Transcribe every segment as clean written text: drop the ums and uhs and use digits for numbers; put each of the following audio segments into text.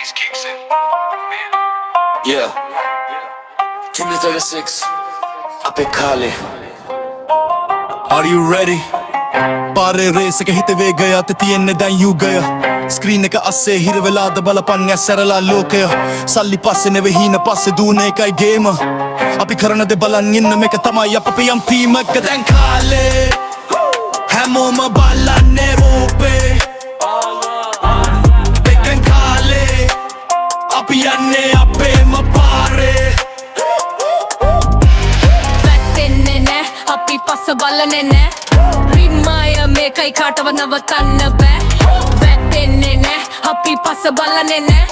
bass kicks in. Yeah. Team 36. Ape Kale. Are you ready? Bare race එක හිත වේ ගයා te තියෙන්නේ දැන් යුගය ස්ක්‍රීන් එක අස්සේ හිර වෙලාද බලපන් ඇසරලා ලෝකය සල්ලි පස්සේ නෙවෙයි හීන පස්සේ දුවන එකයි ගේම අපි කරන දේ බලන් ඉන්න මේක තමයි අපේ පියම් ටීම් එක දැන් කාලේ හැමෝම බලන්නේ රූපේ දෙකෙන් කාලේ අපි යන්නේ අපේම පාරේ වැටෙන්නේ නෑ අපි පස්ස බලන්නේ නෑ රිම්මාය මේකයි කාටවත් නවතන්න බෑ වැටෙන්නේ නෑ අපි පස්ස බලන්නේ නෑ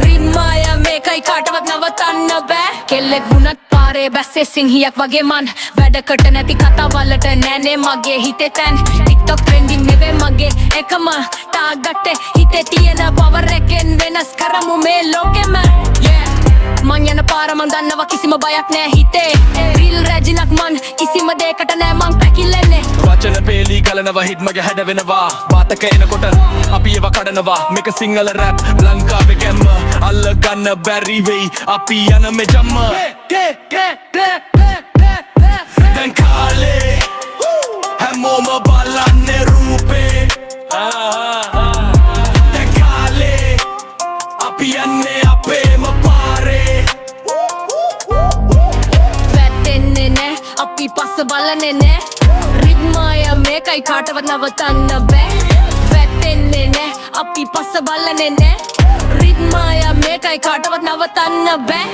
රිම්මාය මේකයි කාටවත් නවතන්න බෑ කෙල්ලෙක් වුණත් පාරේ බැස්සේ සිංහියක් වගේ මන් වැඩකට නැති කතාවලට නෑනේ මගේ හිතේ තැන් TikTok trending නෙවේ මගේ එකම ටාගට් හිතේ තියෙන පවර් එකෙන් වෙනස් කරමු මේ ලෝකෙම මං යන පාර මං දන්නවා කිසිම බයක් නෑ හිතේ රිල් රැජිනක් මං කිසිම දෙයකට නෑ මං පැකිලෙන්නේ වචන පේලි ගලනවා හිට් මගේ හැඩ වෙනවා වාතක එනකොට අපි ඒව කඩනවා මේක සිංහල රැප් ලංකාවේ කැම්ම අල්ල ගන්න බැරි වෙයි අපි යන මේ ජම්ම දැන් කාලේ හැමෝම බලන්නේ රූපේ දැන් කාලේ අපි යන්නේ අපේම පාරේ වැටෙන්නේ නෑ අපි පස්ස බලන්නේ නෑ රිද්මාය මේකයි කාටවත් නවතන්න බෑ වැටෙන්නේ නෑ අපි පස්ස බලන්නේ නෑ රිද්මාය මේකයි කාටවත් නවතන්න බෑ